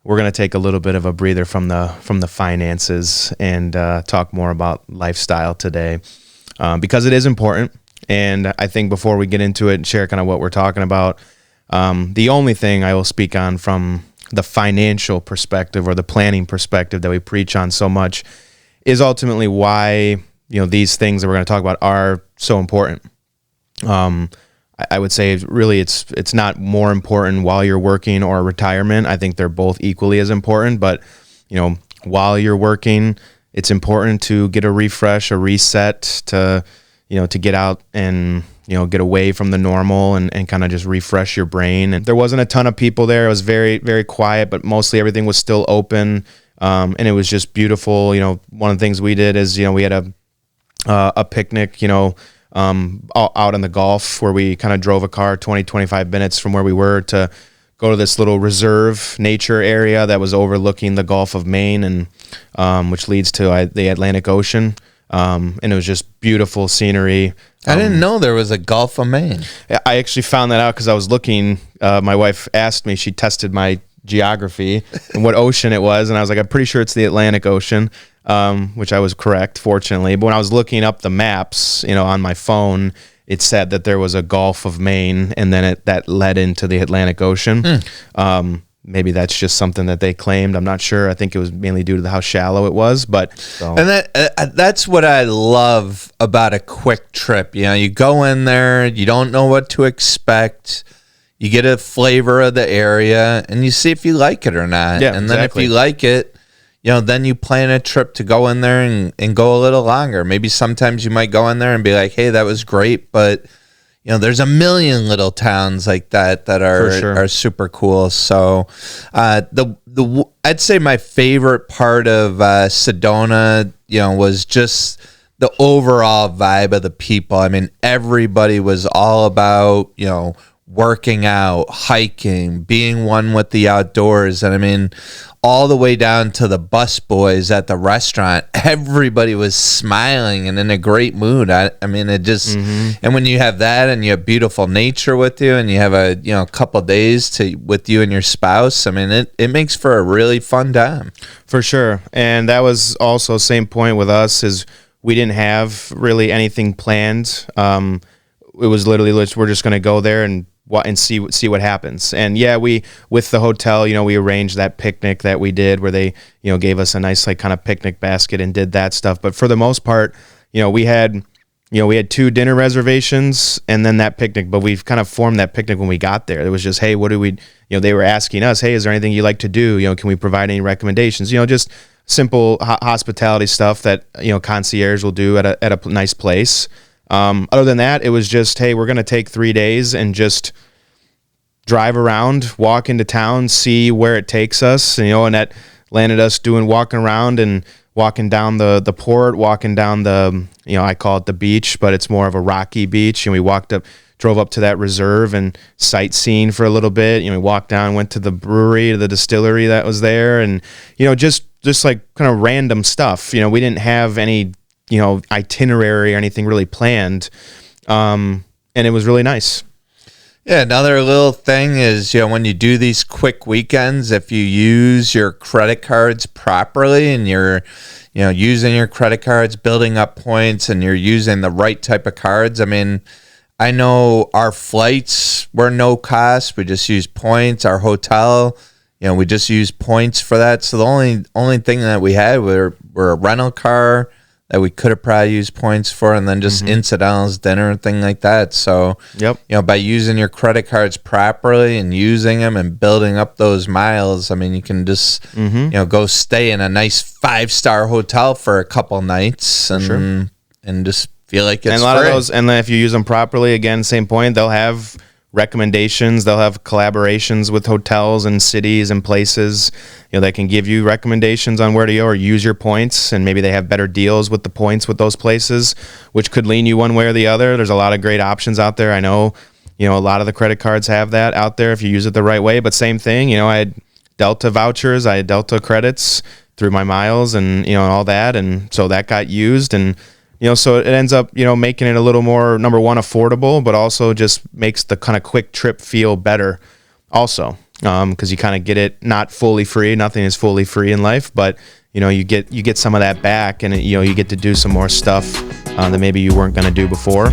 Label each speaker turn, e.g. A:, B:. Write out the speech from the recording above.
A: we're going to take a little bit of a breather from the finances and talk more about lifestyle today, because it is important. And I think before we get into it and share kind of what we're talking about, the only thing I will speak on from the financial perspective or the planning perspective that we preach on so much is ultimately why, these things that we're going to talk about are so important. I would say really it's not more important while you're working or retirement. I think they're both equally as important, but while you're working, it's important to get a refresh, a reset, to get out and get away from the normal and kind of just refresh your brain. And there wasn't a ton of people there. It was very, very quiet, but mostly everything was still open. And it was just beautiful. One of the things we did is, we had a picnic, out in the Gulf, where we kind of drove a car 25 minutes from where we were to go to this little reserve nature area that was overlooking the Gulf of Maine, and which leads to the Atlantic Ocean. And it was just beautiful scenery.
B: I didn't know there was a Gulf of Maine.
A: I actually found that out because I was looking. My wife asked me, she tested my geography and what ocean it was, and I was like, I'm pretty sure it's the Atlantic Ocean, which I was correct, fortunately. But when I was looking up the maps, on my phone, it said that there was a Gulf of Maine, and then that led into the Atlantic Ocean. Maybe that's just something that they claimed. I'm not sure. I think it was mainly due to how shallow it was. But
B: and that's what I love about a quick trip. You go in there, you don't know what to expect. You get a flavor of the area, and you see if you like it or not.
A: Yeah,
B: and then if you like it, then you plan a trip to go in there and go a little longer. Maybe sometimes you might go in there and be like, hey, that was great, but there's a million little towns like that are super cool. So I'd say my favorite part of Sedona, was just the overall vibe of the people. I mean, everybody was all about, working out, hiking, being one with the outdoors. And I mean, all the way down to the bus boys at the restaurant, everybody was smiling and in a great mood. I mean, it just, and when you have that and you have beautiful nature with you and you have a, couple of days with you and your spouse, I mean, it makes for a really fun time.
A: For sure. And that was also same point with us, is we didn't have really anything planned. It was literally, we're just going to go there and see what happens. And yeah, with the hotel, we arranged that picnic that we did, where they, gave us a nice kind of picnic basket and did that stuff. But for the most part, we had 2 dinner reservations and then that picnic, but we've kind of formed that picnic when we got there. It was just, hey, what do we, they were asking us, hey, is there anything you like to do? Can we provide any recommendations? Just simple hospitality stuff that, concierge will do at a nice place. Other than that, it was just, hey, we're going to take 3 days and just drive around, walk into town, see where it takes us, and that landed us walking around and walking down the port, walking down the, I call it the beach, but it's more of a rocky beach. And we drove up to that reserve and sightseeing for a little bit. We walked down, went to the brewery, to the distillery that was there, and, just like kind of random stuff. We didn't have any itinerary or anything really planned. And it was really nice.
B: Yeah, another little thing is, when you do these quick weekends, if you use your credit cards properly and you're, using your credit cards, building up points, and you're using the right type of cards. I mean, I know our flights were no cost. We just used points. Our hotel, we just used points for that. So the only thing that we had were a rental car that we could have probably used points for, and then just incidentals, dinner, and thing like that. So, by using your credit cards properly and using them and building up those miles, I mean, you can just, go stay in a nice 5-star hotel for a couple nights and just feel like it's
A: and a lot of those. And then if you use them properly, again, same point, they'll have recommendations. They'll have collaborations with hotels and cities and places, that can give you recommendations on where to go or use your points. And maybe they have better deals with the points with those places, which could lean you one way or the other. There's a lot of great options out there. I know, a lot of the credit cards have that out there if you use it the right way. But same thing, I had Delta vouchers, I had Delta credits through my miles and, all that. And so that got used. And so it ends up, making it a little more, number one, affordable, but also just makes the kind of quick trip feel better also. because you kind of get it not fully free. Nothing is fully free in life, but you get some of that back, and you get to do some more stuff that maybe you weren't going to do before.